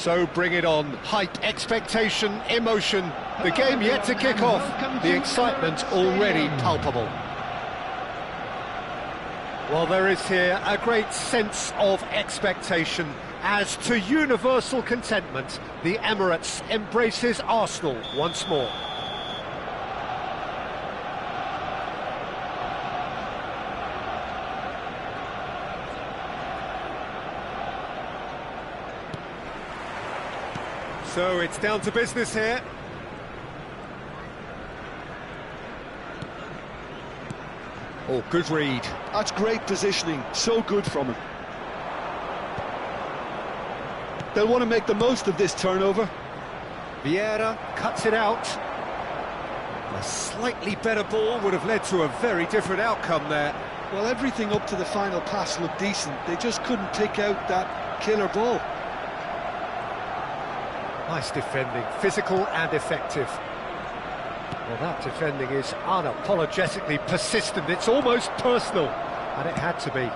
So bring it on. Hype, expectation, emotion. The game yet to kick off. The excitement already palpable. Well, there is here a great sense of expectation. As to universal contentment, the Emirates embraces Arsenal once more. So it's down to business here. Oh, good read. That's great positioning, so good from him. They'll want to make the most of this turnover. Vieira cuts it out. A slightly better ball would have led to a very different outcome there. Well, everything up to the final pass looked decent. They just couldn't pick out that killer ball. Nice defending, physical and effective. Well, that defending is unapologetically persistent. It's almost personal, and it had to be.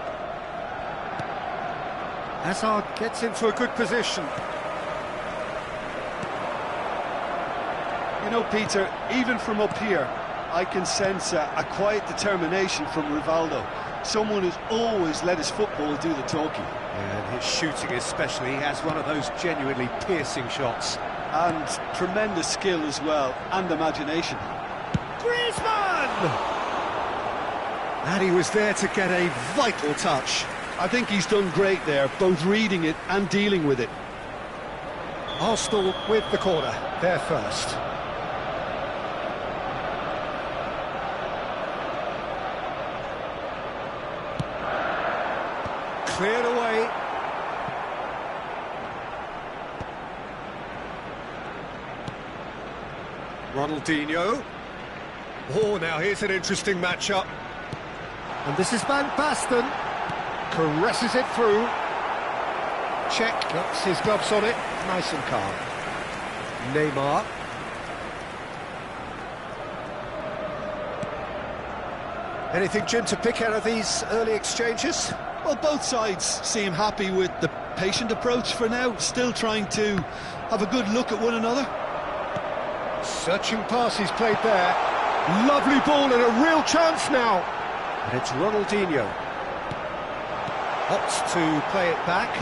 Hazard gets into a good position. You know, Peter, even from up here, I can sense a quiet determination from Rivaldo. Someone who's always let his football do the talking. And his shooting especially, he has one of those genuinely piercing shots. And tremendous skill as well, and imagination. Griezmann! And he was there to get a vital touch. I think he's done great there, both reading it and dealing with it. Arsenal with the corner, they're first. Cleared away. Ronaldinho. Oh, now here's an interesting matchup. And this is Van Basten. Caresses it through. Check, gets his gloves on it. Nice and calm. Neymar. Anything, Jim, to pick out of these early exchanges? Well, both sides seem happy with the patient approach for now, still trying to have a good look at one another. Searching pass he's played there. Lovely ball and a real chance now. And it's Ronaldinho. Opts to play it back.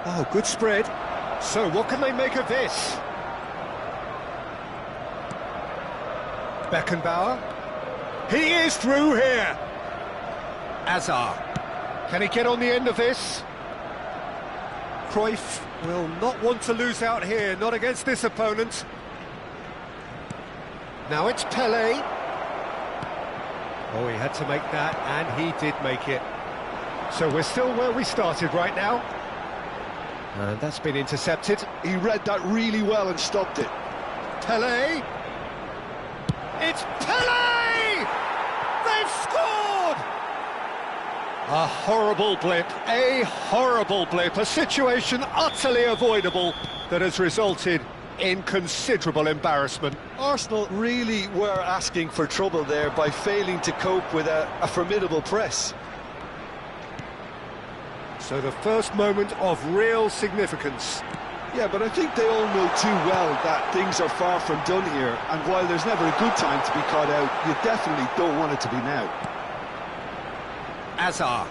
Oh, good spread. So what can they make of this? Beckenbauer. He is through here. Hazard. Can he get on the end of this? Cruyff will not want to lose out here, not against this opponent. Now it's Pelé. Oh, he had to make that, and he did make it. So we're still where we started right now. And that's been intercepted. He read that really well and stopped it. Pelé. It's Pelé! They've scored! A horrible blip, a situation utterly avoidable that has resulted in considerable embarrassment. Arsenal really were asking for trouble there by failing to cope with a formidable press. So the first moment of real significance. Yeah, but I think they all know too well that things are far from done here, and while there's never a good time to be caught out, you definitely don't want it to be now. Hazard.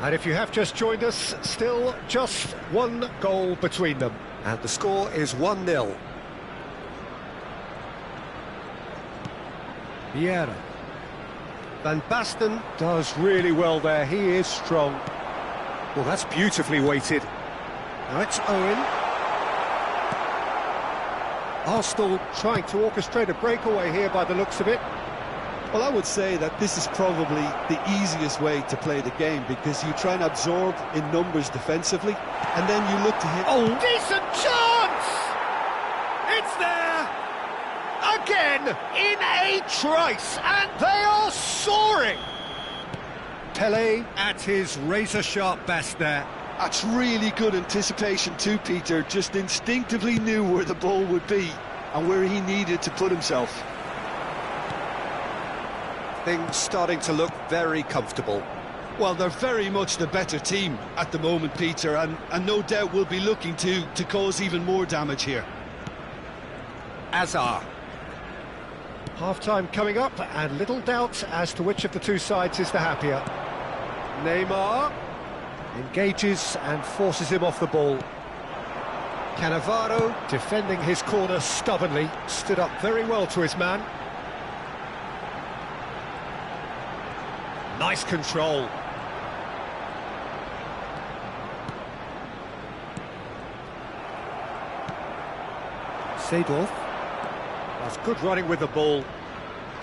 And if you have just joined us, still just one goal between them. And the score is 1-0. Vieira. Van Basten does really well there, he is strong. Well, that's beautifully weighted. Now it's Owen. Arsenal trying to orchestrate a breakaway here by the looks of it. Well, I would say that this is probably the easiest way to play the game, because you try and absorb in numbers defensively, and then you look to hit... Oh, decent chance! It's there! Again, in a trice, and they are soaring! Pelé at his razor-sharp best there. That's really good anticipation too, Peter. Just instinctively knew where the ball would be. and where he needed to put himself. Things starting to look very comfortable. Well, they're very much the better team at the moment, Peter, and no doubt will be looking to cause even more damage here. Azar. Half-time coming up, and little doubt as to which of the two sides is the happier. Neymar engages and forces him off the ball. Cannavaro, defending his corner stubbornly, stood up very well to his man. Nice control. Seedorf. That's good running with the ball.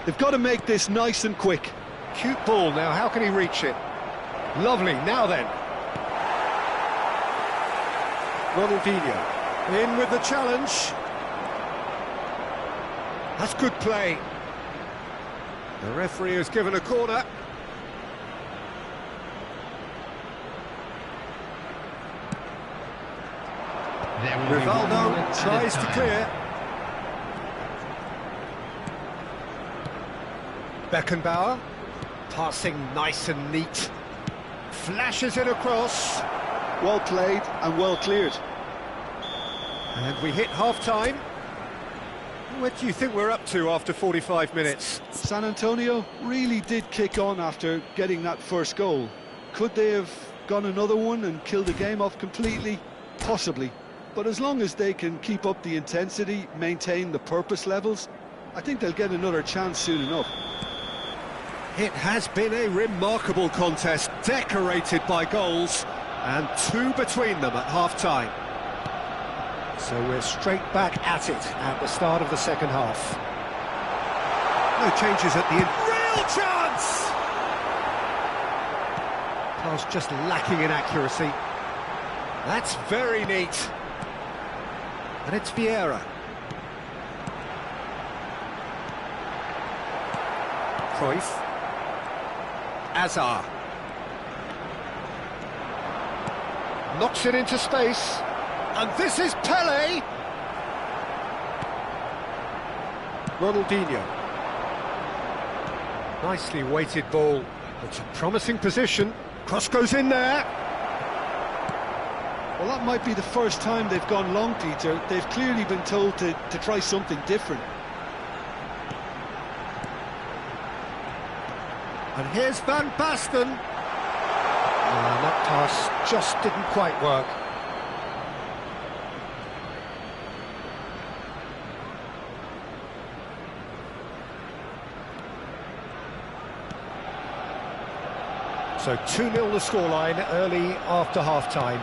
They've got to make this nice and quick. Cute ball, now how can he reach it? Lovely, now then. Ronaldinho, in with the challenge. That's good play. The referee has given a corner. Rivaldo tries to clear. Beckenbauer, passing nice and neat. Flashes it across. Well played and well cleared. And we hit half-time. What do you think we're up to after 45 minutes? San Antonio really did kick on after getting that first goal. Could they have gone another one and killed the game off completely? Possibly. But as long as they can keep up the intensity, maintain the purpose levels, I think they'll get another chance soon enough. It has been a remarkable contest, decorated by goals, and two between them at half-time. So we're straight back at it at the start of the second half. No changes at the end. Real chance! Pass just lacking in accuracy. That's very neat. And it's Vieira. Cruyff. Azar. Knocks it into space. And this is Pele. Ronaldinho. Nicely weighted ball. It's a promising position. Cross goes in there. Well, that might be the first time they've gone long, Peter. They've clearly been told to try something different. And here's Van Basten. And that pass just didn't quite work. So 2-0 the scoreline early after half-time.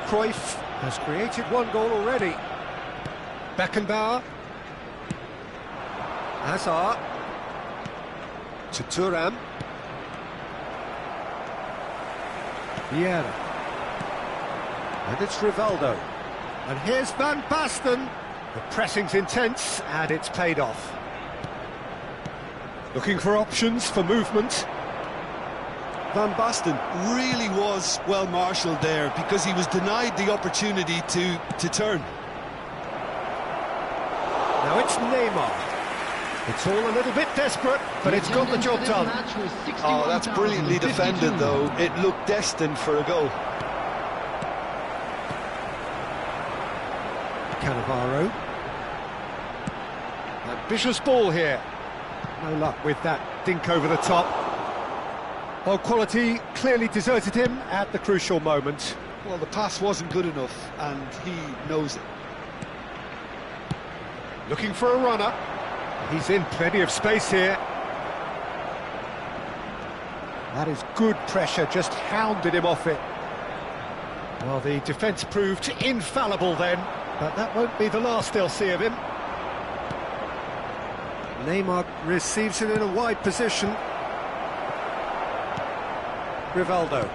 Cruyff has created one goal already. Beckenbauer. Hazard. To Thuram. Vieira. And it's Rivaldo. And here's Van Basten. The pressing's intense, and it's paid off. Looking for options for movement. Van Basten really was well marshalled there because he was denied the opportunity to turn. Now it's Neymar. It's all a little bit desperate, but it's got the job done. Oh, that's brilliantly defended, though. It looked destined for a goal. Cannavaro. Ambitious ball here. No luck with that dink over the top. Well, quality clearly deserted him at the crucial moment. Well, the pass wasn't good enough, and he knows it. Looking for a runner. He's in plenty of space here. That is good pressure, just hounded him off it. Well, the defence proved infallible then, but that won't be the last they'll see of him. Neymar receives it in a wide position. Rivaldo.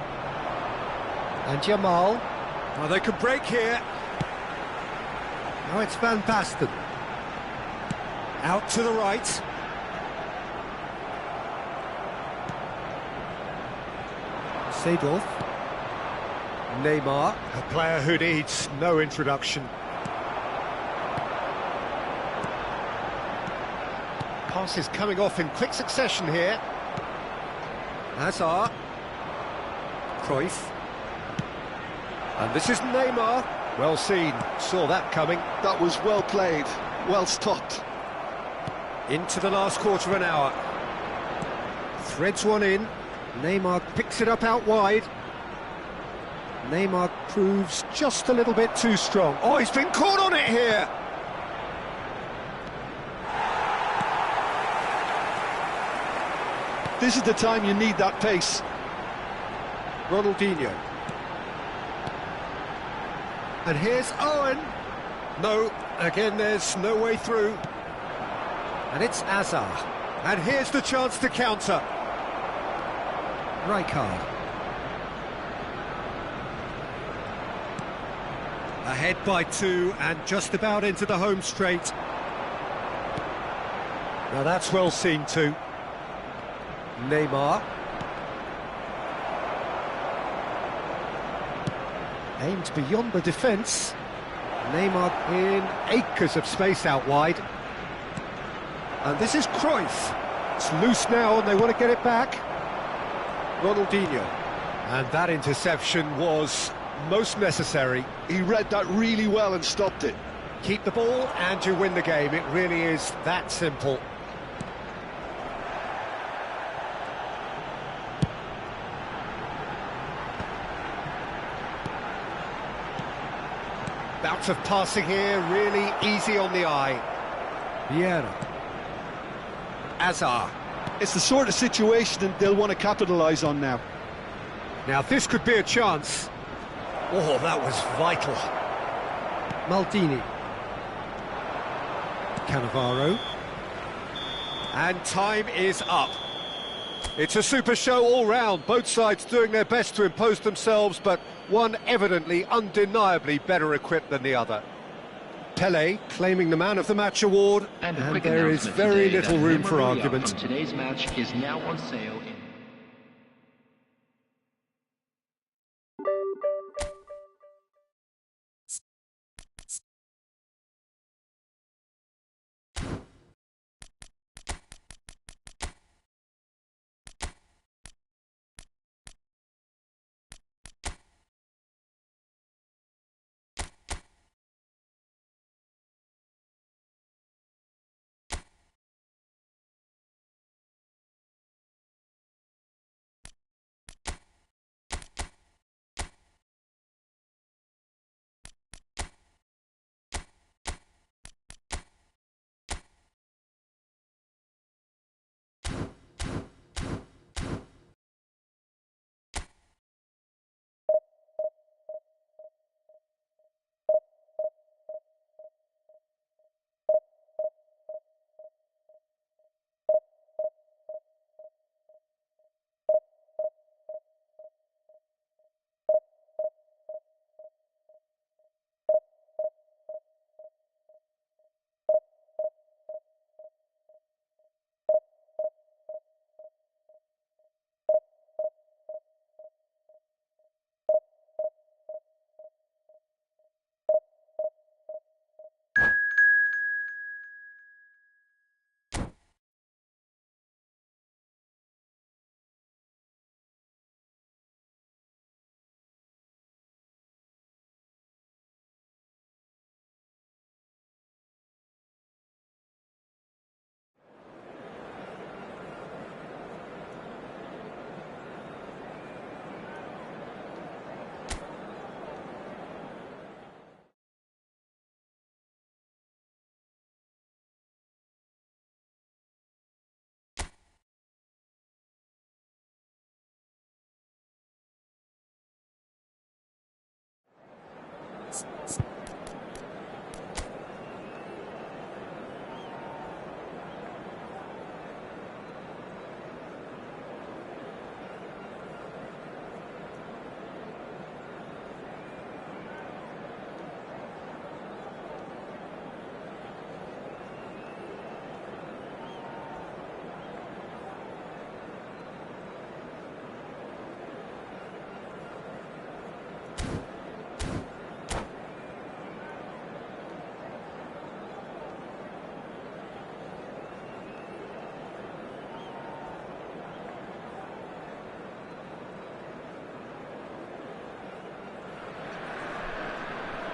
And Jamal. Well, they could break here. Now it's Van Basten. Out to the right. Seedorf. Neymar, a player who needs no introduction. Passes coming off in quick succession here. Hazard. Cruyff. And this is Neymar. Well seen, saw that coming. That was well played, well stopped. Into the last quarter of an hour. Threads one in. Neymar picks it up out wide. Neymar proves just a little bit too strong. Oh, he's been caught on it here! This is the time you need that pace. Ronaldinho. And here's Owen. No, again there's no way through. And it's Hazard. And here's the chance to counter. Rijkaard. Ahead by 2 and just about into the home straight. Now that's well seen too. Neymar. Aimed beyond the defence. Neymar in acres of space out wide. And this is Cruyff. It's loose now and they want to get it back. Ronaldinho. And that interception was most necessary. He read that really well and stopped it. Keep the ball and you win the game. It really is that simple. Bouts of passing here, really easy on the eye. Vieira. Hazard. It's the sort of situation that they'll want to capitalise on now. Now this could be a chance. Oh, that was vital. Maldini. Cannavaro. And time is up. It's a super show all round, both sides doing their best to impose themselves, but one evidently, undeniably better equipped than the other. Pelé claiming the Man of the Match award, and there is very little room for argument. Today's match is now on sale in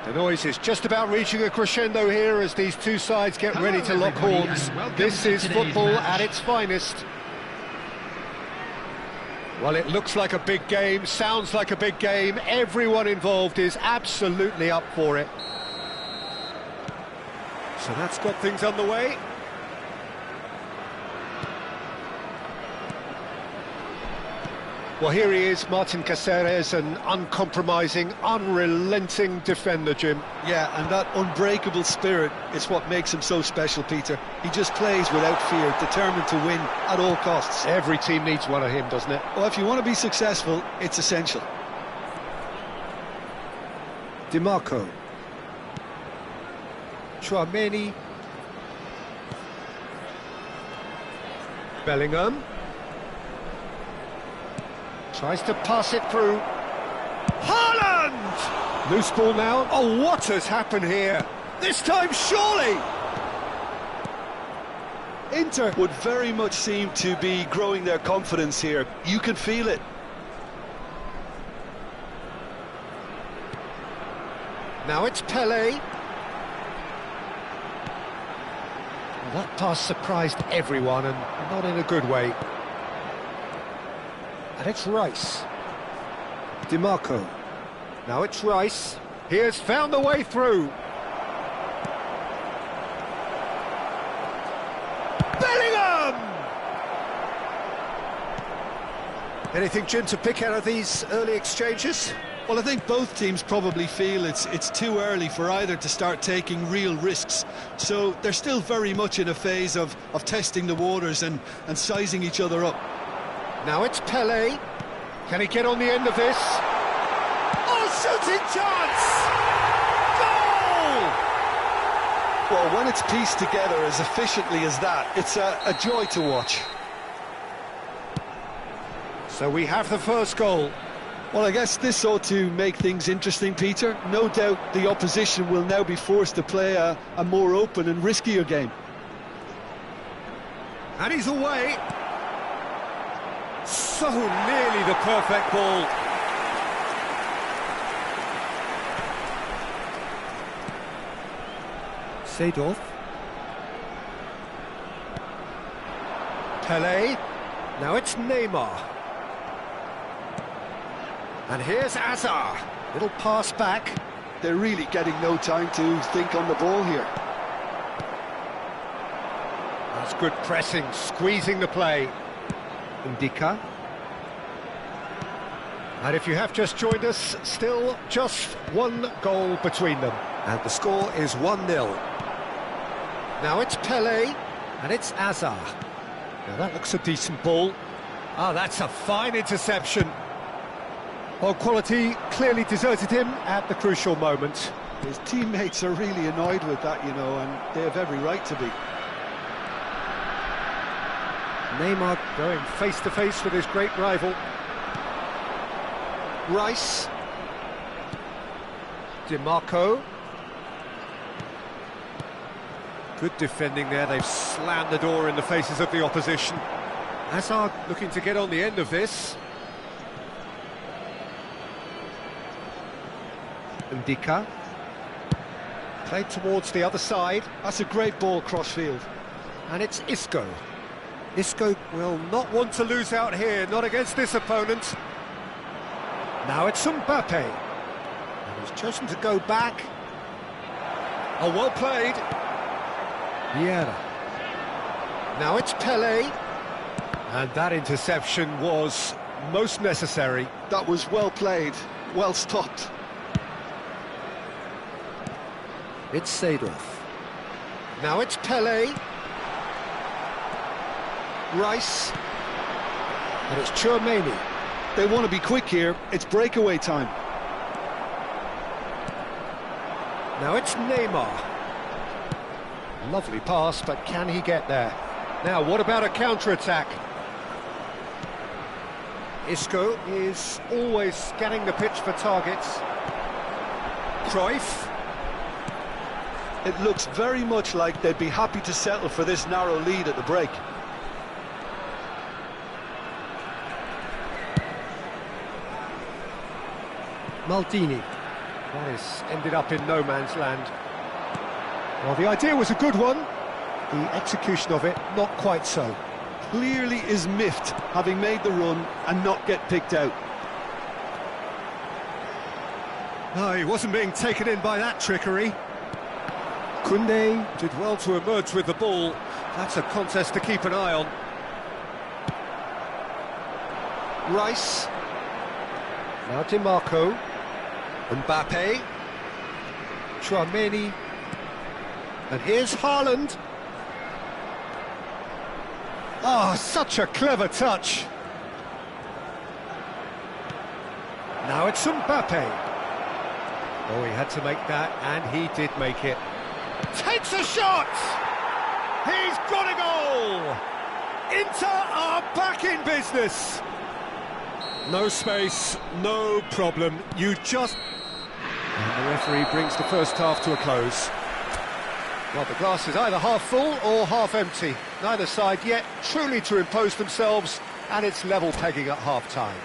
The noise is just about reaching a crescendo here as these two sides get ready to lock horns. This is football at its finest. Well, it looks like a big game, sounds like a big game. Everyone involved is absolutely up for it. So that's got things underway. Well, here he is, Martin Caceres, an uncompromising, unrelenting defender, Jim. Yeah, and that unbreakable spirit is what makes him so special, Peter. He just plays without fear, determined to win at all costs. Every team needs one of him, doesn't it? Well, if you want to be successful, it's essential. DiMarco. Chouameni. Bellingham. Tries to pass it through. Haaland! Loose ball now. Oh, what has happened here? This time, surely! Inter would very much seem to be growing their confidence here. You can feel it. Now it's Pele. Well, that pass surprised everyone, and not in a good way. And it's Rice. DiMarco. Now it's Rice. He has found the way through. Bellingham! Anything, Jim, to pick out of these early exchanges? Well, I think both teams probably feel it's too early for either to start taking real risks. So they're still very much in a phase of testing the waters and sizing each other up. Now it's Pele. Can he get on the end of this? Oh, shooting chance! Goal! Well, when it's pieced together as efficiently as that, it's a joy to watch. So we have the first goal. Well, I guess this ought to make things interesting, Peter. No doubt the opposition will now be forced to play a more open and riskier game. And he's away. So nearly the perfect ball. Seedorf. Pele. Now it's Neymar. And here's Azar. Little pass back. They're really getting no time to think on the ball here. That's good pressing, squeezing the play. Indica. And if you have just joined us, still just one goal between them. And the score is 1-0. Now it's Pele, and it's Azar. Now that looks a decent ball. Ah, that's a fine interception. Well, quality clearly deserted him at the crucial moment. His teammates are really annoyed with that, you know, and they have every right to be. Neymar going face-to-face with his great rival. Rice. DiMarco. Good defending there, they've slammed the door in the faces of the opposition. Hazard looking to get on the end of this. Indica. Played towards the other side. That's a great ball cross-field. And it's Isco. Isco will not want to lose out here, not against this opponent. Now it's Mbappe. And he's chosen to go back. Oh, well played. Vieira. Now it's Pele. And that interception was most necessary. That was well played, well stopped. It's Seedorf. Now it's Pele. Rice. And it's Chouameni. They want to be quick here. It's breakaway time. Now it's Neymar. Lovely pass, but can he get there? Now, what about a counter-attack? Isco is always scanning the pitch for targets. Cruyff. It looks very much like they'd be happy to settle for this narrow lead at the break. Maldini. That has ended up in no man's land. Well, the idea was a good one. The execution of it, not quite so. Clearly is miffed, having made the run and not get picked out. No, he wasn't being taken in by that trickery. Koundé did well to emerge with the ball. That's a contest to keep an eye on. Rice. Now DiMarco. Mbappe. Tchouaméni. And here's Haaland. Oh, such a clever touch. Now it's Mbappe. Oh, he had to make that, and he did make it. Takes a shot! He's got a goal! Inter are back in business! No space, no problem, you just... And the referee brings the first half to a close. Well, the glass is either half full or half empty. Neither side yet truly to impose themselves, and it's level pegging at half-time.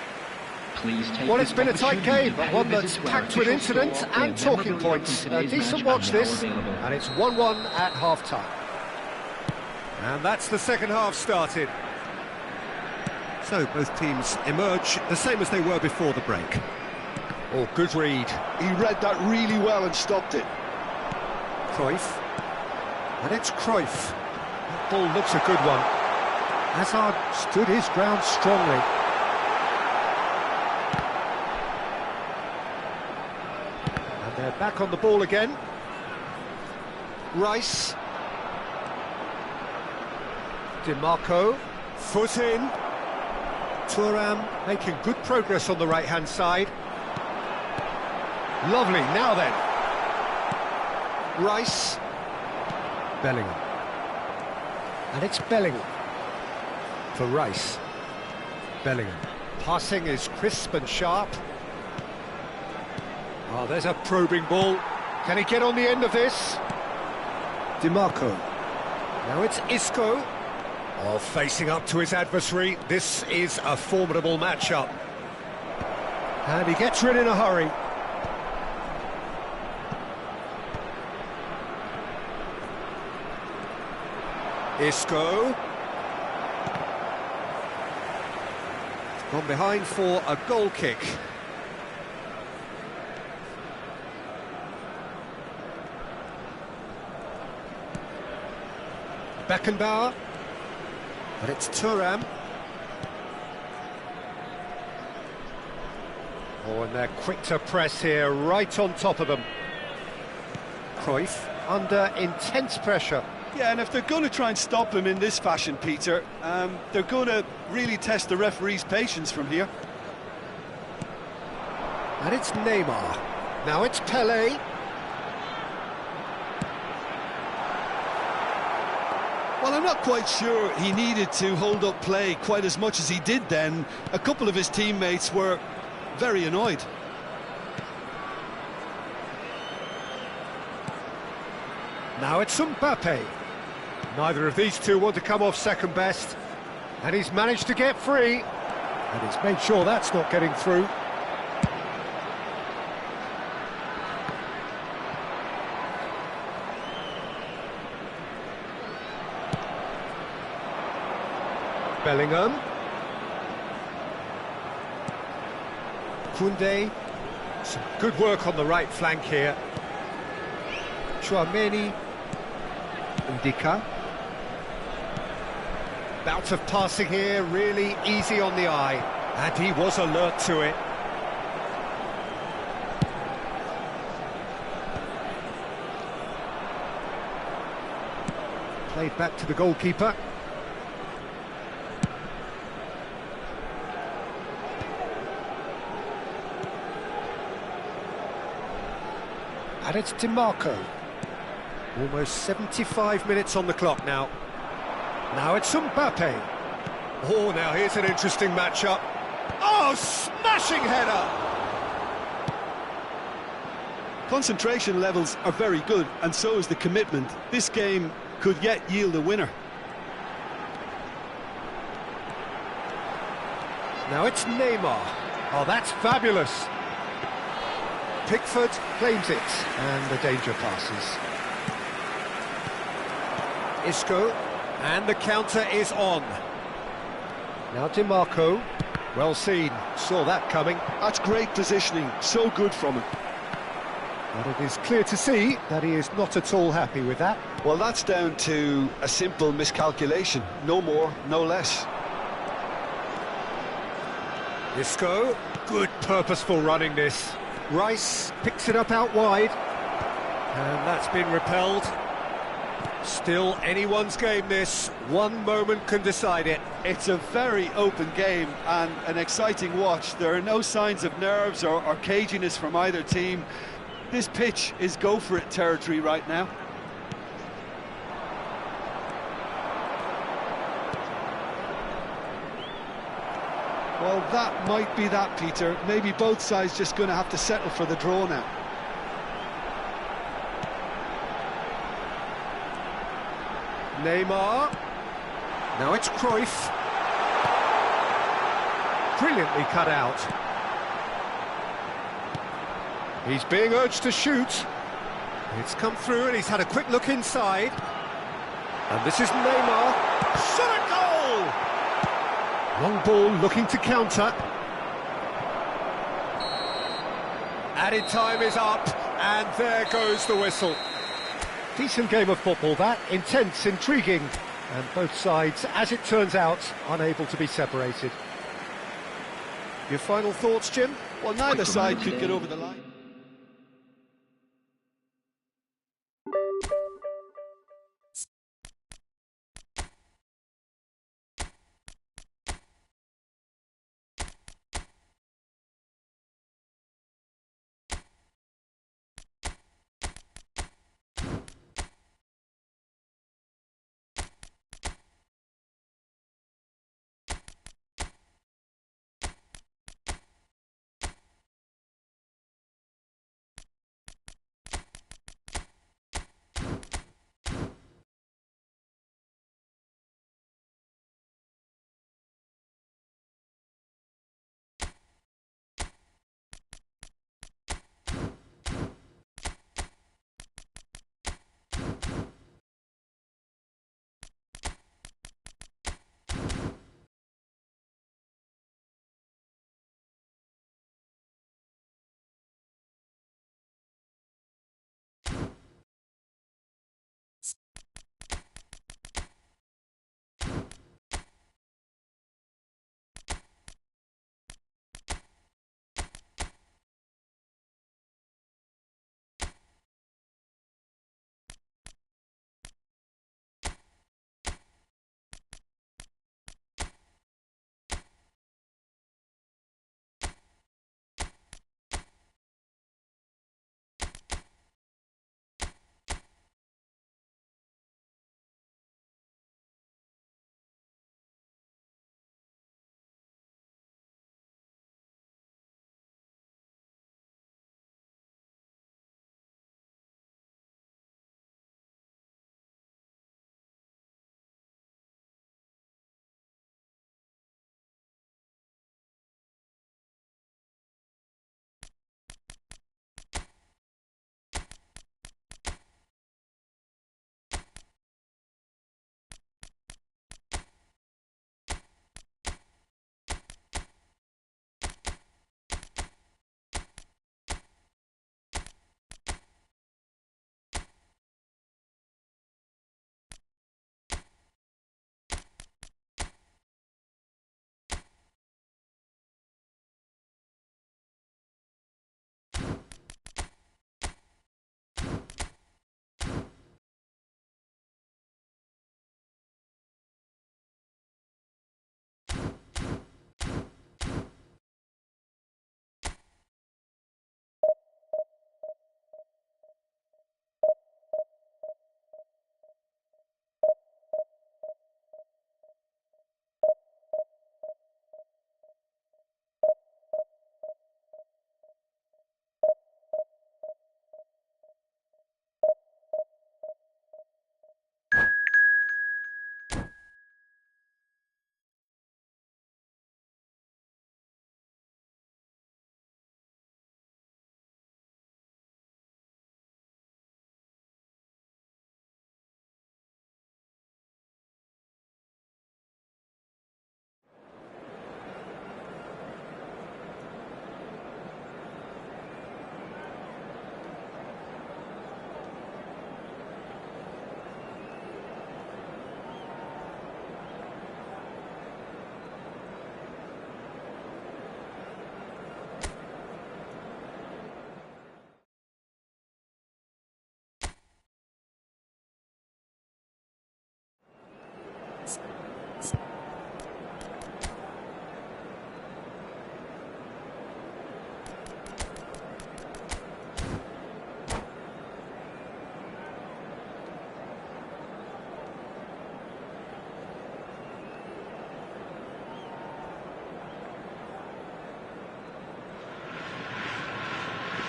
Well, it's been a tight game, one that's packed with incidents and talking points. A decent watch this, and it's 1-1 at half-time. And that's the second half started. So both teams emerge the same as they were before the break. Oh, good read. He read that really well and stopped it. Cruyff. And it's Cruyff. That ball looks a good one. Hazard stood his ground strongly. And they're back on the ball again. Rice. DiMarco. Foot in. Thuram making good progress on the right-hand side. Lovely, now then. Rice. Bellingham. And it's Bellingham. For Rice. Bellingham. Passing is crisp and sharp. Oh, there's a probing ball. Can he get on the end of this? DiMarco. Now it's Isco. Oh, facing up to his adversary. This is a formidable matchup. And he gets rid in a hurry. Isco. Gone behind for a goal kick. Beckenbauer. But it's Thuram. Oh, and they're quick to press here, right on top of them. Cruyff under intense pressure. Yeah, and if they're going to try and stop him in this fashion, Peter, they're going to really test the referee's patience from here. And it's Neymar. Now it's Pelé. Well, I'm not quite sure he needed to hold up play quite as much as he did then. A couple of his teammates were very annoyed. Now it's Mbappe. Neither of these two want to come off second best. And he's managed to get free. And he's made sure that's not getting through. Bellingham. Koundé. Some good work on the right flank here. Tchouaméni. Ndika. Bout of passing here, really easy on the eye. And he was alert to it. Played back to the goalkeeper. And it's DiMarco. Almost 75 minutes on the clock now. Now it's Mbappe. Oh, now here's an interesting matchup. Oh, smashing header! Concentration levels are very good, and so is the commitment. This game could yet yield a winner. Now it's Neymar. Oh, that's fabulous. Pickford claims it, and the danger passes. Isco, and the counter is on. Now DiMarco, well seen, saw that coming. That's great positioning, so good from him. But it is clear to see that he is not at all happy with that. Well, that's down to a simple miscalculation, no more, no less. Isco, good purposeful running this. Rice picks it up out wide, and that's been repelled. Still anyone's game this, one moment can decide it. It's a very open game and an exciting watch. There are no signs of nerves or caginess from either team. This pitch is go-for-it territory right now. Well, that might be that, Peter. Maybe both sides just going to have to settle for the draw now. Neymar. Now it's Cruyff. Brilliantly cut out. He's being urged to shoot. It's come through and he's had a quick look inside. And this is Neymar. Shot a goal! Long ball looking to counter. Added time is up, and there goes the whistle. Decent game of football that, intense, intriguing, and both sides, as it turns out, unable to be separated. Your final thoughts, Jim? Well, neither side could get over the line.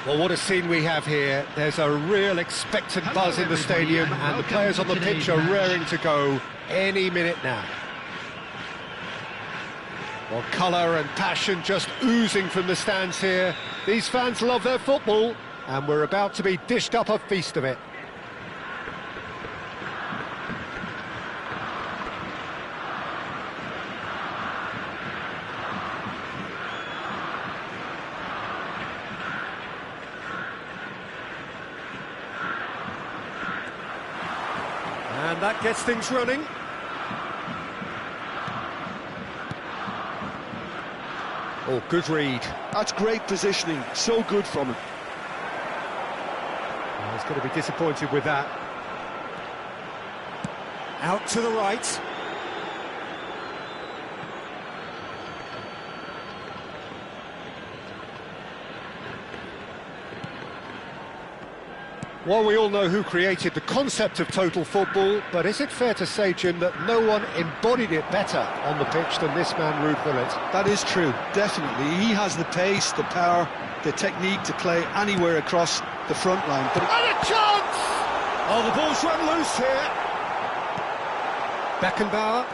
Well, what a scene we have here. There's a real expectant buzz in the stadium, and the players on the pitch are raring to go any minute now. Well, colour and passion just oozing from the stands here. These fans love their football, and we're about to be dished up a feast of it. And that gets things running. Oh, good read. That's great positioning, so good from him. Oh, he's going to be disappointed with that. Out to the right. Well, we all know who created the concept of total football, but is it fair to say, Jim, that no one embodied it better on the pitch than this man, Ruud Gullit? That is true, definitely. He has the pace, the power, the technique to play anywhere across the front line. But and a chance! Oh, the ball's run loose here. Beckenbauer.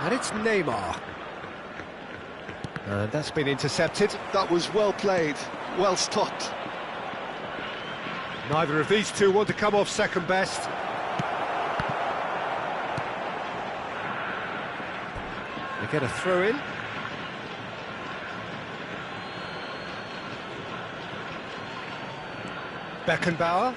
And it's Neymar. And that's been intercepted. That was well played, well stopped. Neither of these two want to come off second best. They get a throw in. Beckenbauer.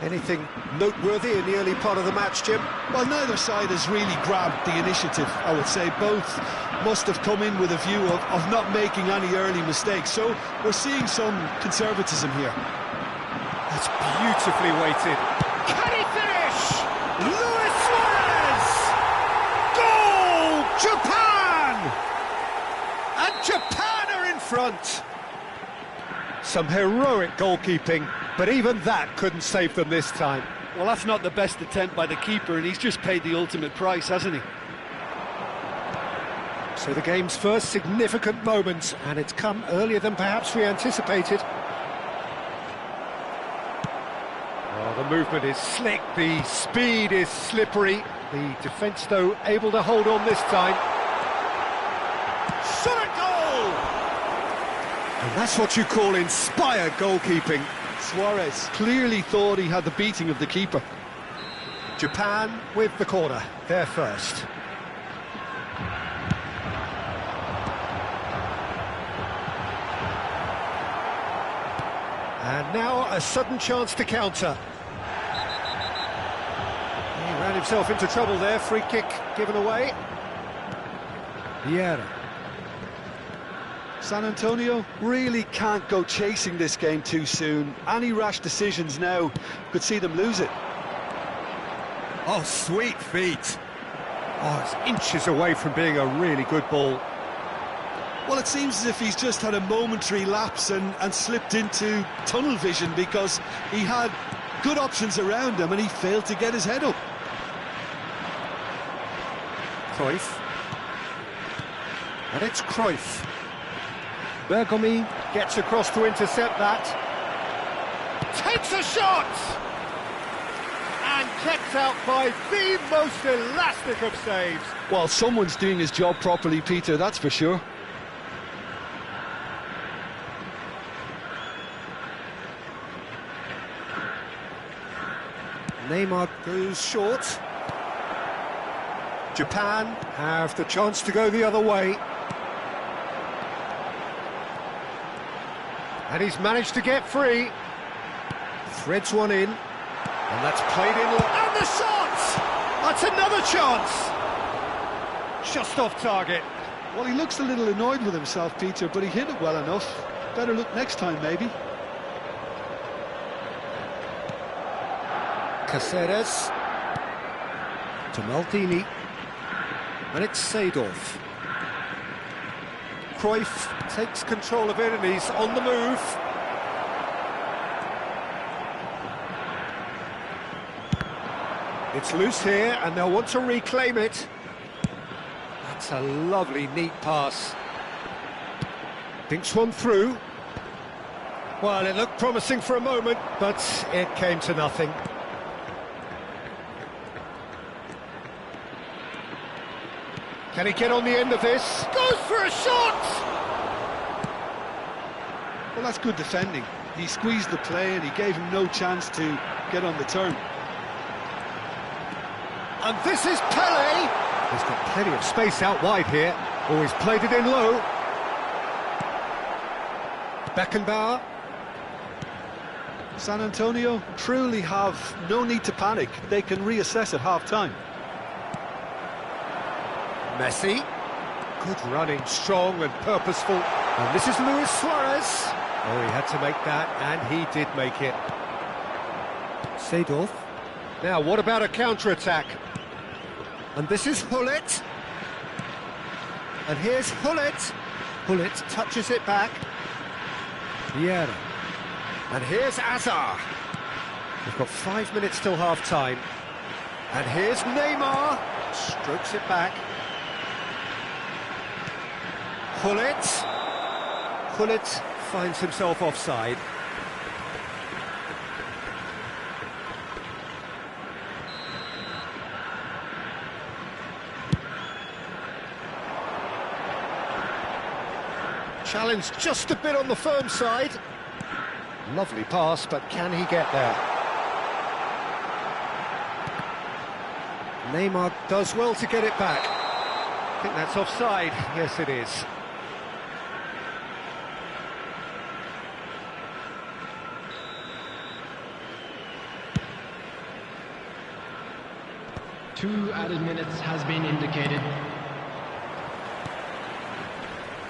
Anything noteworthy in the early part of the match, Jim? Well, neither side has really grabbed the initiative, I would say. Both must have come in with a view of not making any early mistakes. So we're seeing some conservatism here. That's beautifully weighted. Can he finish? Luis Suarez! Goal! Japan! And Japan are in front. Some heroic goalkeeping, but even that couldn't save them this time. Well, that's not the best attempt by the keeper, and he's just paid the ultimate price, hasn't he? So the game's first significant moment, and it's come earlier than perhaps we anticipated. Oh, the movement is slick, the speed is slippery. The defence, though, able to hold on this time. Shot at goal! And that's what you call inspired goalkeeping. Suarez clearly thought he had the beating of the keeper. Japan with the corner, they're first. And now a sudden chance to counter. He ran himself into trouble there, free kick given away. Vieira. San Antonio really can't go chasing this game too soon. Any rash decisions now could see them lose it. Oh, sweet feet. Oh, it's inches away from being a really good ball. Well, it seems as if he's just had a momentary lapse and slipped into tunnel vision, because he had good options around him and he failed to get his head up. Cruyff. And it's Cruyff. Bergomi gets across to intercept that. Takes a shot! And kept out by the most elastic of saves. Well, someone's doing his job properly, Peter, that's for sure. Neymar goes short. Japan have the chance to go the other way. And he's managed to get free. Threads one in. And that's played in. And the shot! That's another chance! Just off target. Well, he looks a little annoyed with himself, Peter, but he hit it well enough. Better look next time, maybe. Caceres. To Maldini. And it's Seedorf. Cruyff takes control of it and he's on the move. It's loose here and they'll want to reclaim it. That's That's a lovely, neat pass. Dinks one through. Well, it looked promising for a moment, but it came to nothing. Can he get on the end of this? Goes for a shot! Well, that's good defending. He squeezed the play and he gave him no chance to get on the turn. And this is Pele! He's got plenty of space out wide here. Always played it in low. Beckenbauer. San Antonio truly have no need to panic. They can reassess at half-time. Messi. Good running, strong and purposeful. And this is Luis Suarez. Oh, he had to make that, and he did make it. Seedorf. Now, what about a counter-attack? And this is Hullet. And here's Hullet. Hullet touches it back. Vieira. And here's Azar. We've got 5 minutes till half-time. And here's Neymar. Strokes it back. Hullet. Hullet finds himself offside. Challenge just a bit on the firm side. Lovely pass, but can he get there? Neymar does well to get it back. I think that's offside. Yes, it is. Two added minutes has been indicated.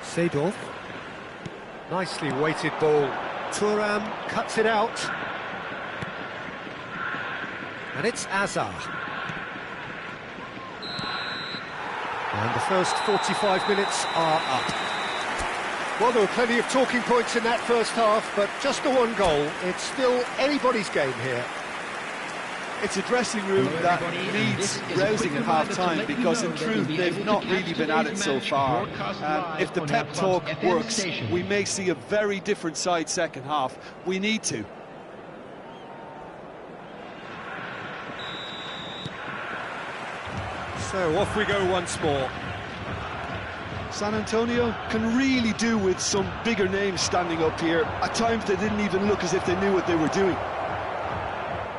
Seedorf. Nicely weighted ball. Thuram cuts it out. And it's Azar. And the first 45 minutes are up. Well, there were plenty of talking points in that first half, but just the one goal. It's still anybody's game here. It's a dressing room that needs rousing at half-time because, in truth, they've not really been at it so far. And if the pep talk works, we may see a very different side second half. We need to. So off we go once more. San Antonio can really do with some bigger names standing up here. At times they didn't even look as if they knew what they were doing.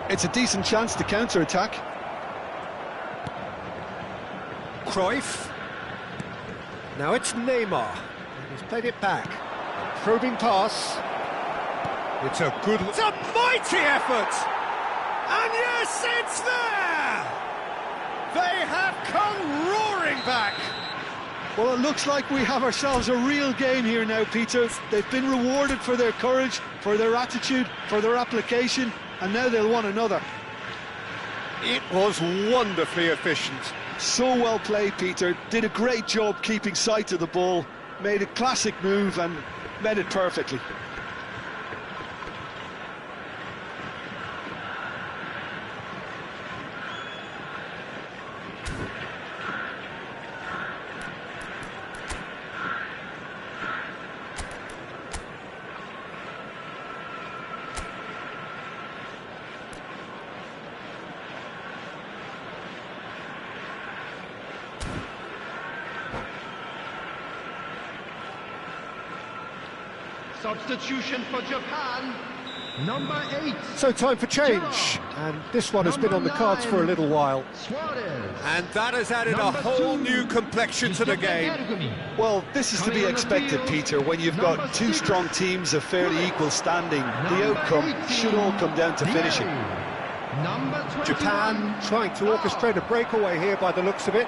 It's a decent chance to counter-attack. Cruyff. Now it's Neymar. He's played it back. Probing pass. It's a good... It's a mighty effort! And yes, it's there! They have come roaring back! Well, it looks like we have ourselves a real game here now, Peter. They've been rewarded for their courage, for their attitude, for their application, and now they'll want another. It was wonderfully efficient. So well played, Peter. Did a great job keeping sight of the ball, made a classic move and met it perfectly. Substitution for Japan, number 8. So time for change, and this one has been on the cards for a little while. Suarez. And that has added a whole new complexion to the game. Well, this is to be expected, Peter. When you've got two strong teams of fairly equal standing, the outcome should all come down to finishing. Japan trying to orchestrate a breakaway here by the looks of it.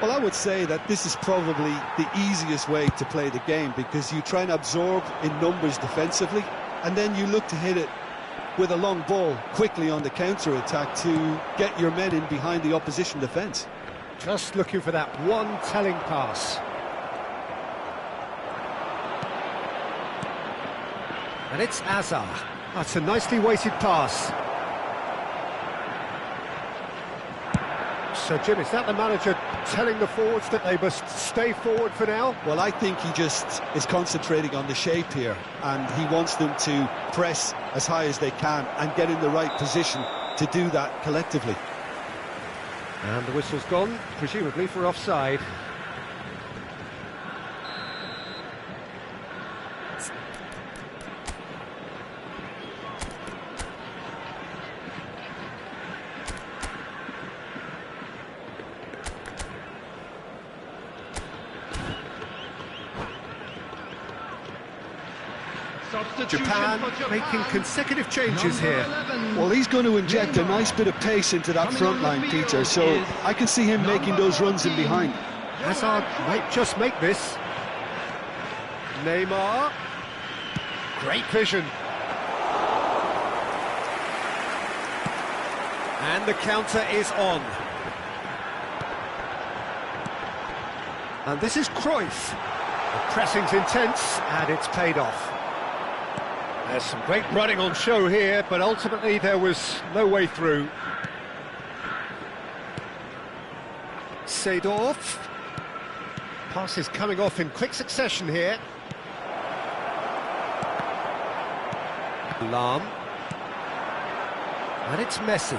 Well, I would say that this is probably the easiest way to play the game because you try and absorb in numbers defensively and then you look to hit it with a long ball quickly on the counter-attack to get your men in behind the opposition defence. Just looking for that one telling pass. And it's Azar. That's a nicely weighted pass. So, Jim, is that the manager telling the forwards that they must stay forward for now? Well, I think he just is concentrating on the shape here, and he wants them to press as high as they can and get in the right position to do that collectively. And the whistle's gone, presumably for offside. Japan making consecutive changes here. Well, he's going to inject a nice bit of pace into that front line, Peter, so I can see him making those runs in behind. Hazard might just make this. Neymar. Great vision. And the counter is on. And this is Cruyff. The pressing's intense, and it's paid off. There's some great running on show here, but ultimately there was no way through. Seedorf. Passes coming off in quick succession here. Lahm. And it's Messi.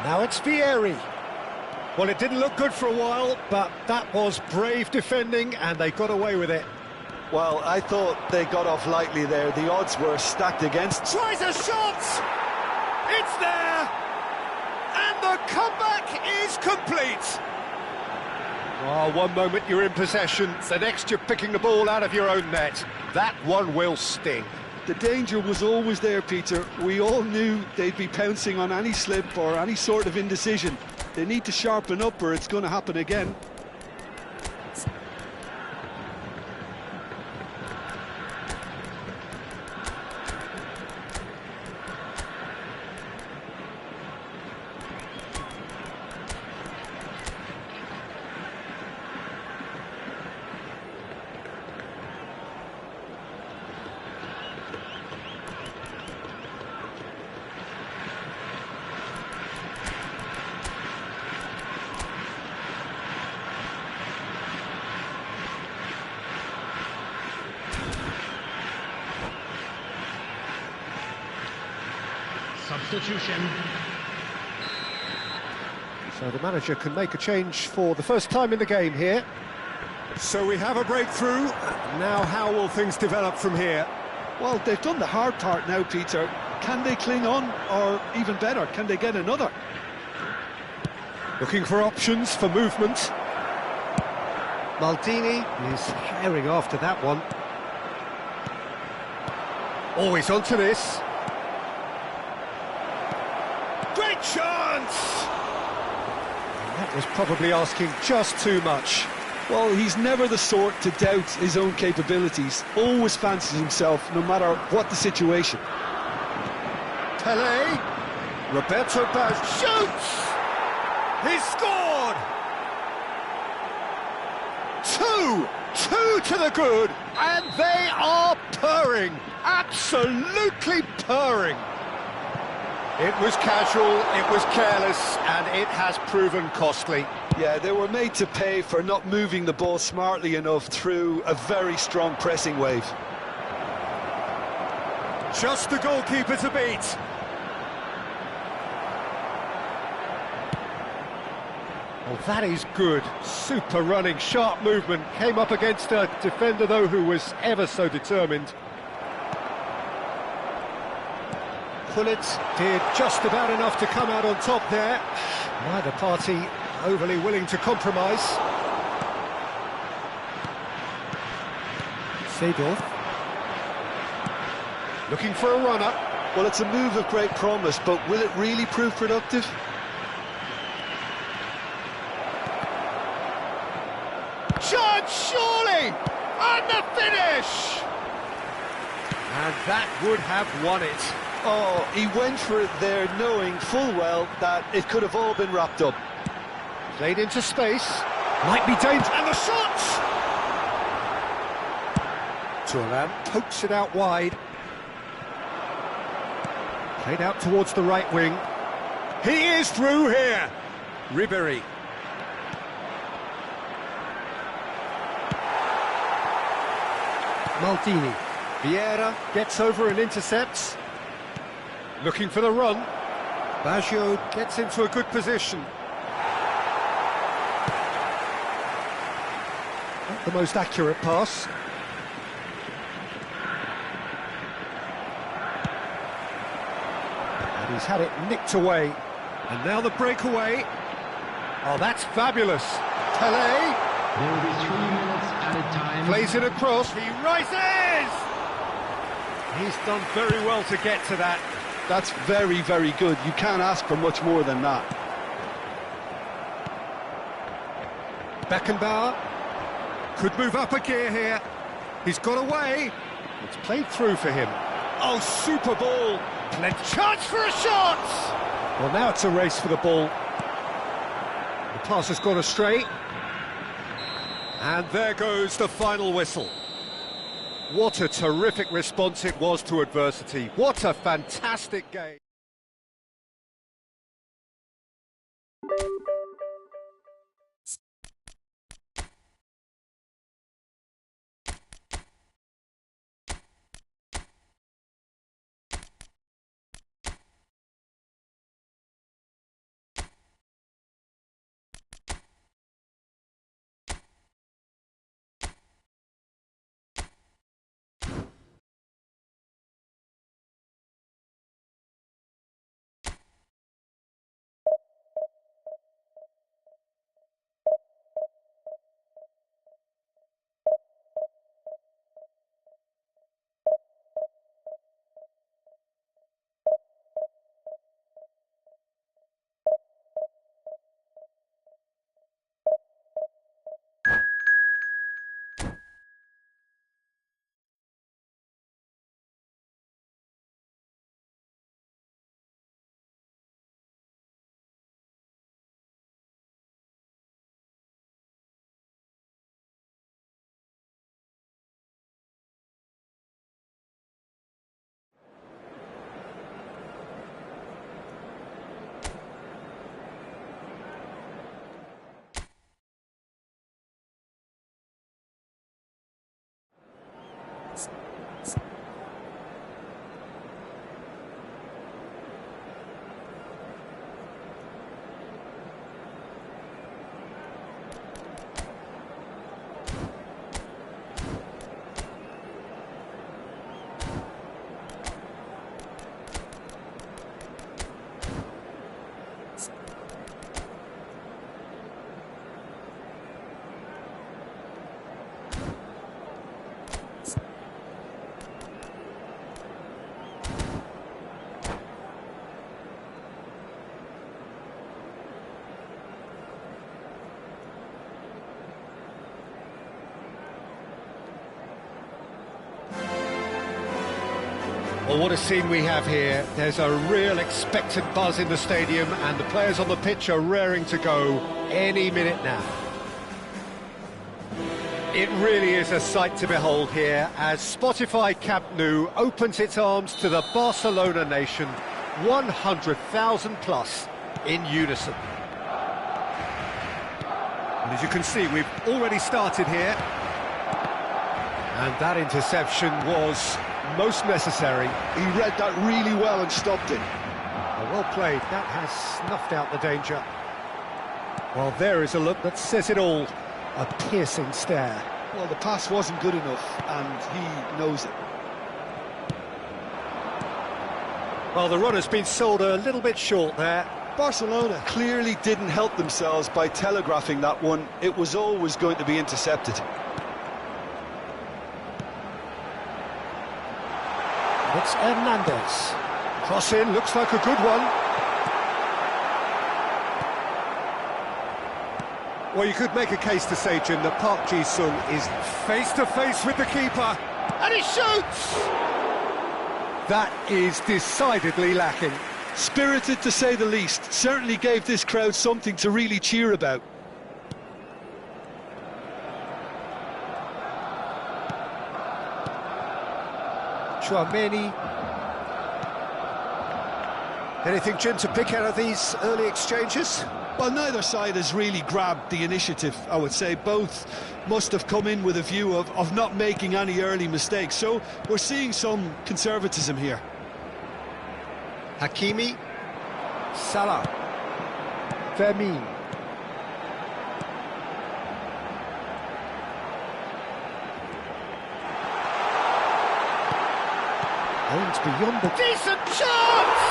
Now it's Vieri. Well, it didn't look good for a while, but that was brave defending, and they got away with it. Well, I thought they got off lightly there. The odds were stacked against. Tries a shot! It's there! And the comeback is complete! Oh, one moment you're in possession, the next you're picking the ball out of your own net. That one will sting. The danger was always there, Peter. We all knew they'd be pouncing on any slip or any sort of indecision. They need to sharpen up or it's going to happen again. Substitution. So the manager can make a change for the first time in the game here. So we have a breakthrough. Now how will things develop from here? Well, they've done the hard part now, Peter. Can they cling on, or even better, can they get another? Looking for options for movement. Maldini is herring after that one. Always onto this. Great chance! And that was probably asking just too much. Well, he's never the sort to doubt his own capabilities. Always fancies himself, no matter what the situation. Pelé. Roberto Baggio shoots! He's scored! Two to the good, and they are purring. Absolutely purring. It was casual, it was careless, and it has proven costly. Yeah, they were made to pay for not moving the ball smartly enough through a very strong pressing wave. Just the goalkeeper to beat. Oh, that is good. Super running, sharp movement. Came up against a defender, though, who was ever so determined. Pullet did just about enough to come out on top there. Neither party overly willing to compromise. Seedorf. Looking for a runner. Well, it's a move of great promise, but will it really prove productive? Chance, surely! And the finish! And that would have won it. Oh, he went for it there, knowing full well that it could have all been wrapped up. Played into space. Might be dangerous. And the shot! Thuram pokes it out wide. Played out towards the right wing. He is through here. Ribéry. Maldini. Vieira gets over and intercepts. Looking for the run. Baggio gets into a good position. Not the most accurate pass. And he's had it nicked away. And now the breakaway. Oh, that's fabulous. Pelé. There will be 3 minutes added time. Plays it across. He rises! He's done very well to get to that. That's very, very good. You can't ask for much more than that. Beckenbauer could move up a gear here. He's got away. It's played through for him. Oh, super ball. Plenty chance for a shot! Well, now it's a race for the ball. The pass has gone astray. And there goes the final whistle. What a terrific response it was to adversity. What a fantastic game. Well, what a scene we have here. There's a real expectant buzz in the stadium and the players on the pitch are raring to go any minute now. It really is a sight to behold here as Spotify Camp Nou opens its arms to the Barcelona nation, 100,000 plus in unison. And as you can see, we've already started here. And that interception was most necessary. He read that really well and stopped it. Well played. That has snuffed out the danger. Well, there is a look that says it all. A piercing stare. Well, the pass wasn't good enough, and he knows it. Well, the run has been sold a little bit short there. Barcelona clearly didn't help themselves by telegraphing that one. It was always going to be intercepted. It's Hernandez. Cross in, looks like a good one. Well, you could make a case to say, Jim, that Park Ji-sung is face-to-face with the keeper. And he shoots! That is decidedly lacking. Spirited, to say the least. Certainly gave this crowd something to really cheer about. Chouameni. Anything, Jim, to pick out of these early exchanges? Well, neither side has really grabbed the initiative, I would say. Both must have come in with a view of not making any early mistakes. So we're seeing some conservatism here. Hakimi. Salah. Firmino. Aims beyond the... Decent chance!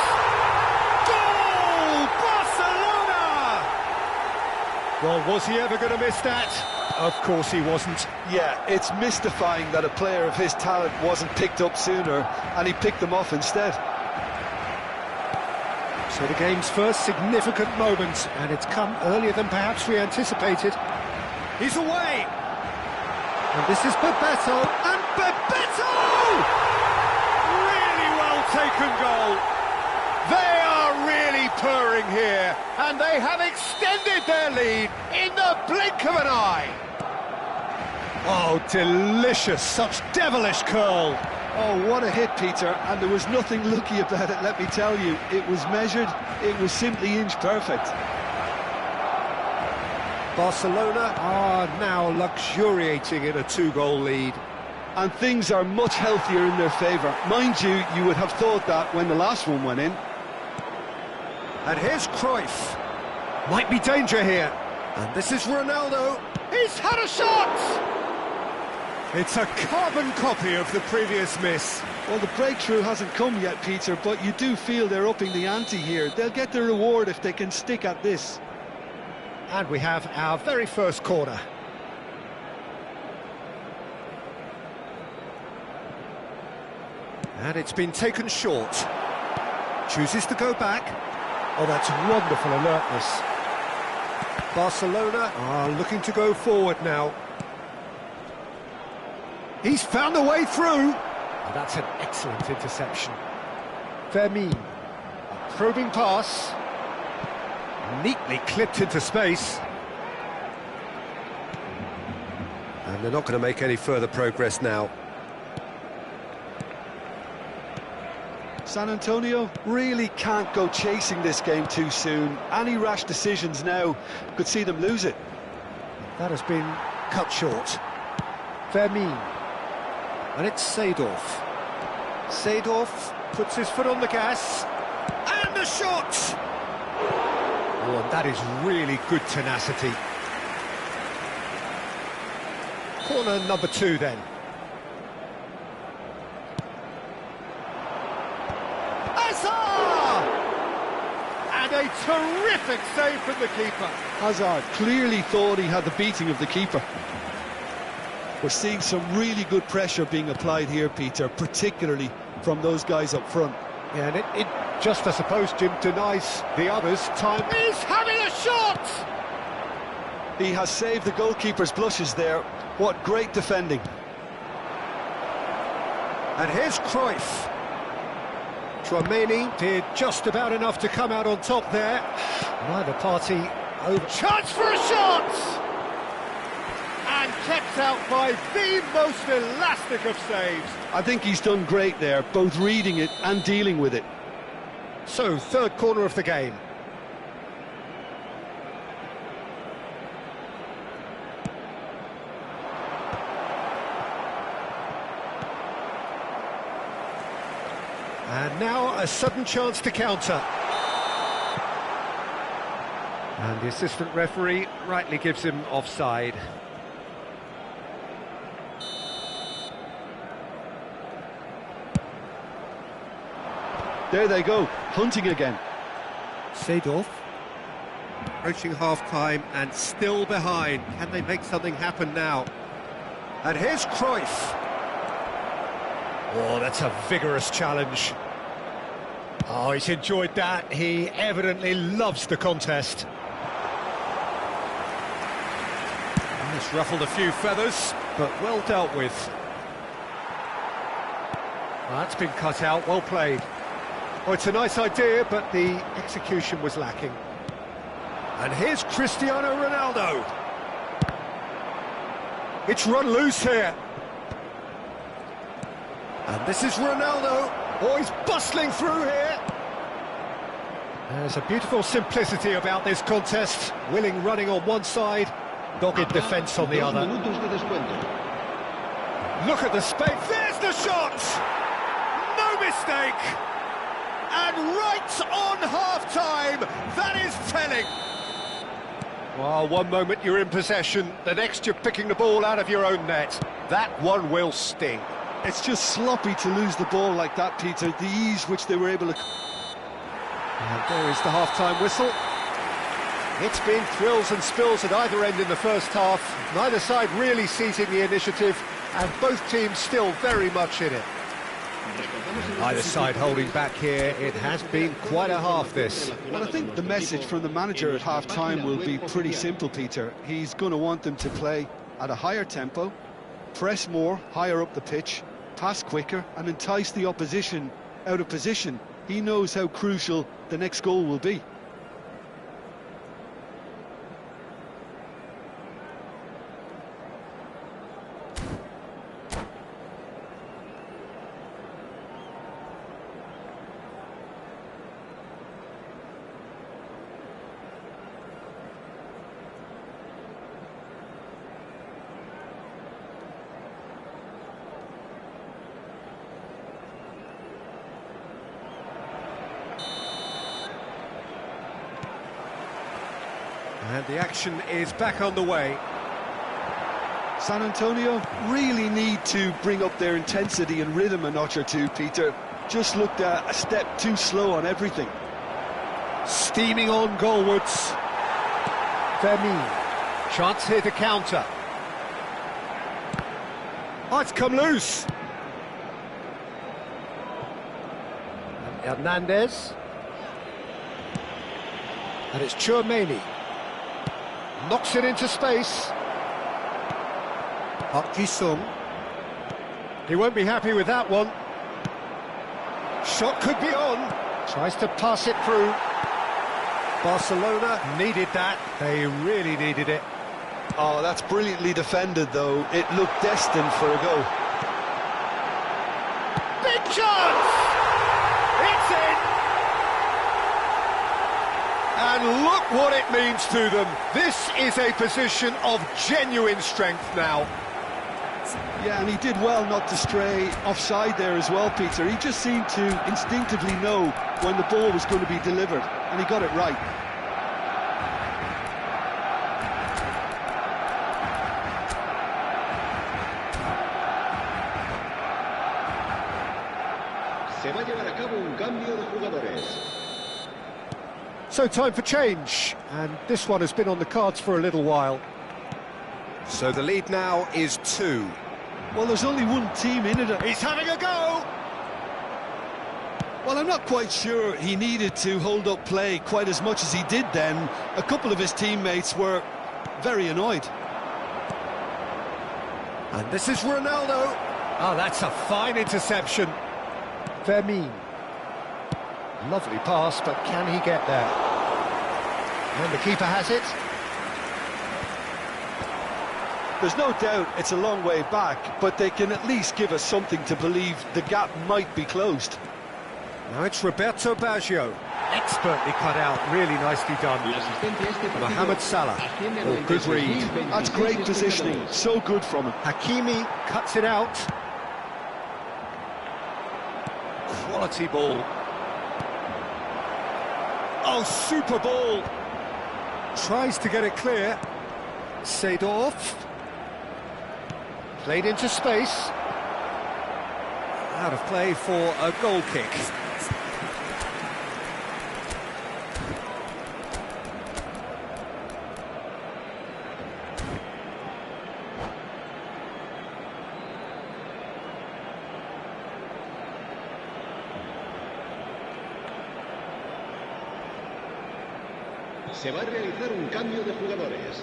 Goal! Barcelona! Well, was he ever going to miss that? Of course he wasn't. Yeah, it's mystifying that a player of his talent wasn't picked up sooner, and he picked them off instead. So the game's first significant moment, and it's come earlier than perhaps we anticipated. He's away! And this is Bebeto, and Bebeto! Taken goal. They are really purring here, and they have extended their lead in the blink of an eye. Oh, delicious, such devilish curl. Oh, what a hit, Peter, and there was nothing lucky about it, let me tell you. It was measured, it was simply inch perfect. Barcelona are now luxuriating in a 2-goal lead. And things are much healthier in their favour. Mind you, you would have thought that when the last one went in. And here's Cruyff. Might be danger here. And this is Ronaldo. He's had a shot! It's a carbon copy of the previous miss. Well, the breakthrough hasn't come yet, Peter, but you do feel they're upping the ante here. They'll get their reward if they can stick at this. And we have our very first corner. And it's been taken short. Chooses to go back. Oh, that's wonderful alertness. Barcelona are looking to go forward now. He's found a way through. And that's an excellent interception. Firmino. A probing pass. Neatly clipped into space. And they're not going to make any further progress now. San Antonio really can't go chasing this game too soon. Any rash decisions now could see them lose it. That has been cut short. Firmino. And it's Seedorf. Seedorf puts his foot on the gas. And the shot! Oh, and that is really good tenacity. Corner number 2 then. And a terrific save from the keeper. Hazard clearly thought he had the beating of the keeper. We're seeing some really good pressure being applied here, Peter, particularly from those guys up front. Yeah, and it just, I suppose, Jim, denies the others time. He's having a shot! He has saved the goalkeeper's blushes there. What great defending. And here's Cruyff. Tchouaméni did just about enough to come out on top there. Neither party over. Chance for a shot! And kept out by the most elastic of saves. I think he's done great there, both reading it and dealing with it. So, third corner of the game. And now a sudden chance to counter. And the assistant referee rightly gives him offside. There they go, hunting again. Seedorf. Approaching half-time and still behind. Can they make something happen now? And here's Cruyff. Oh, that's a vigorous challenge. Oh, he's enjoyed that. He evidently loves the contest. It's ruffled a few feathers, but well dealt with. Well, that's been cut out, well played. Oh, it's a nice idea, but the execution was lacking. And here's Cristiano Ronaldo. It's run loose here. And this is Ronaldo. Oh, he's bustling through here. There's a beautiful simplicity about this contest. Willing running on one side, dogged defence on the other. Look at the space, there's the shot! No mistake! And right on half-time, that is telling. Well, one moment you're in possession, the next you're picking the ball out of your own net. That one will sting. It's just sloppy to lose the ball like that, Peter. The ease which they were able to... And there is the half-time whistle. It's been thrills and spills at either end in the first half. Neither side really seizing the initiative, and both teams still very much in it. Either side holding back here. It has been quite a half, this. Well, I think the message from the manager at half-time will be pretty simple, Peter. He's going to want them to play at a higher tempo, press more, higher up the pitch, pass quicker, and entice the opposition out of position. He knows how crucial the next goal will be. And the action is back on the way. San Antonio really need to bring up their intensity and rhythm a notch or two, Peter. Just looked a step too slow on everything. Steaming on goalwards. Vermeer. Chance here to counter. Oh, it's come loose. And Hernandez. And it's Chouameni. Knocks it into space. Park Ji-sung. He won't be happy with that one. Shot could be on. Tries to pass it through. Barcelona needed that. They really needed it. Oh, that's brilliantly defended, though. It looked destined for a goal. Big chance! It's in! And look what it means to them. This is a position of genuine strength now. Yeah, and he did well not to stray offside there as well, Peter. He just seemed to instinctively know when the ball was going to be delivered, and he got it right. Se va a llevar a cabo un cambio de jugadores. So time for change, and this one has been on the cards for a little while. So the lead now is 2. Well, there's only one team in it. He's having a go! Well, I'm not quite sure he needed to hold up play quite as much as he did then. A couple of his teammates were very annoyed. And this is Ronaldo. Oh, that's a fine interception. Vermeer. Lovely pass, but can he get there? And the keeper has it. There's no doubt it's a long way back, but they can at least give us something to believe the gap might be closed. Now it's Roberto Baggio. Expertly cut out, really nicely done. Mohamed Salah. Oh, good read. That's great positioning, so good from him. Hakimi cuts it out. Quality ball. Oh, super ball. Tries to get it clear. Seedorf. Played into space. Out of play for a goal kick. Se va a realizar un cambio de jugadores.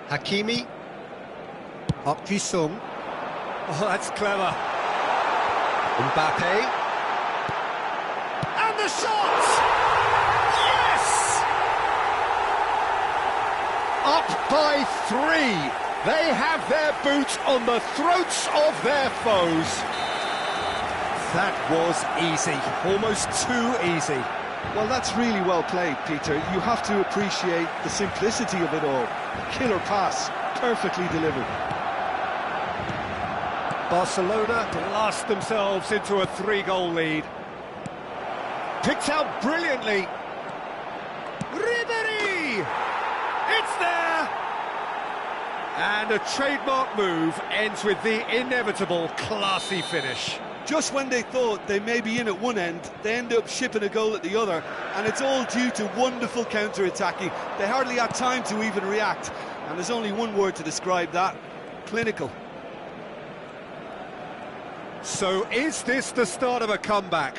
Hakimi. Park Ji-sung. Oh, that's clever. Mbappe. And the shot! Yes! Up by 3. They have their boot on the throats of their foes. That was easy, almost too easy. Well, that's really well played, Peter. You have to appreciate the simplicity of it all. Killer pass, perfectly delivered. Barcelona blast themselves into a 3-goal lead. Picked out brilliantly. Ribery! It's there! And a trademark move ends with the inevitable classy finish. Just when they thought they may be in at one end, they end up shipping a goal at the other, and it's all due to wonderful counter-attacking. They hardly had time to even react, and there's only one word to describe that: clinical. So is this the start of a comeback?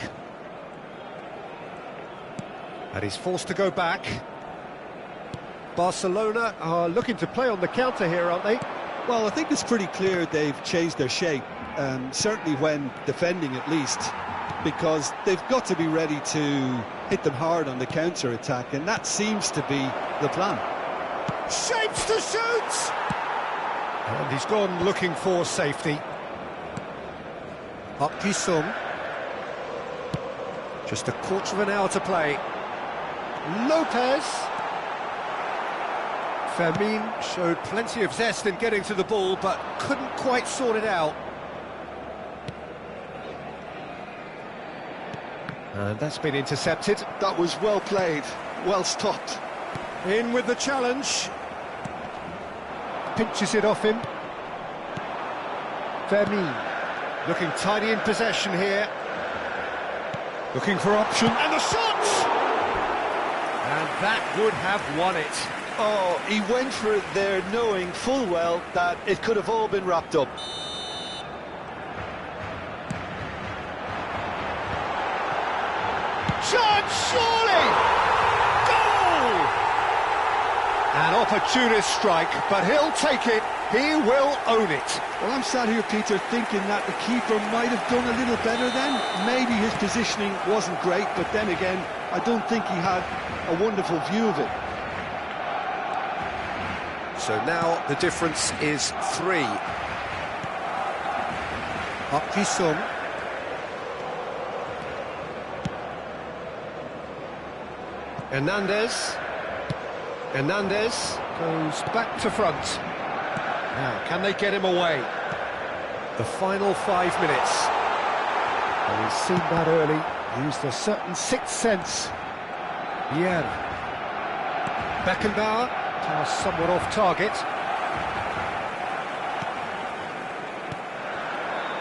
And he's forced to go back. Barcelona are looking to play on the counter here, aren't they? Well, I think it's pretty clear they've changed their shape, certainly when defending at least, because they've got to be ready to hit them hard on the counter-attack, and that seems to be the plan. Shapes to shoot! And he's gone looking for safety. Park Ji-sung. Just a quarter of an hour to play. Lopez. Fermin showed plenty of zest in getting to the ball, but couldn't quite sort it out. And that's been intercepted. That was well played, well stopped. In with the challenge. Pinches it off him. Fermin. Looking tidy in possession here. Looking for option. And the shot! And that would have won it. Oh, he went for it there knowing full well that it could have all been wrapped up. Shot, surely! Goal! An opportunist strike, but he'll take it. He will own it. Well, I'm sat here, Peter, thinking that the keeper might have done a little better then. Maybe his positioning wasn't great, but then again, I don't think he had a wonderful view of it. So now the difference is 3. Park Ji-sung. Hernandez. Hernandez goes back to front. Now, can they get him away? The final 5 minutes. And we've seen that early. Used a certain sixth sense. Yeah. Beckenbauer. Pass somewhat off target.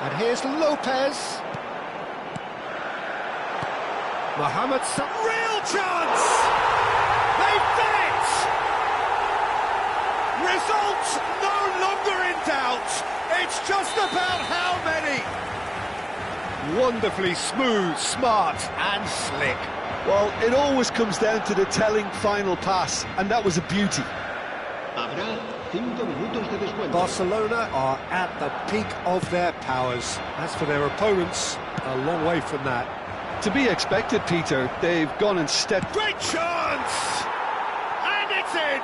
And here's Lopez. Mohamed real chance! They've done it! Results no longer in doubt. It's just about how many. Wonderfully smooth, smart and slick. Well, it always comes down to the telling final pass, and that was a beauty. Habrá 5 minutos de descuento. Barcelona are at the peak of their powers. As for their opponents, a long way from that. To be expected, Peter. They've gone and stepped. Great chance! And it's in!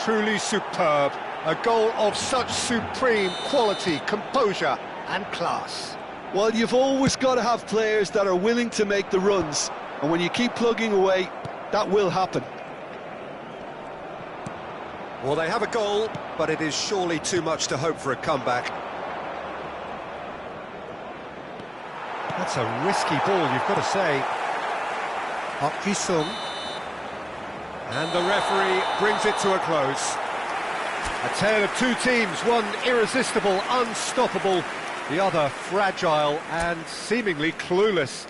Truly superb. A goal of such supreme quality, composure and class. Well, you've always got to have players that are willing to make the runs, and when you keep plugging away, that will happen. Well, they have a goal, but it is surely too much to hope for a comeback. That's a risky ball, you've got to say. Park Ji-sung. And the referee brings it to a close. A tale of two teams, one irresistible, unstoppable, the other fragile and seemingly clueless.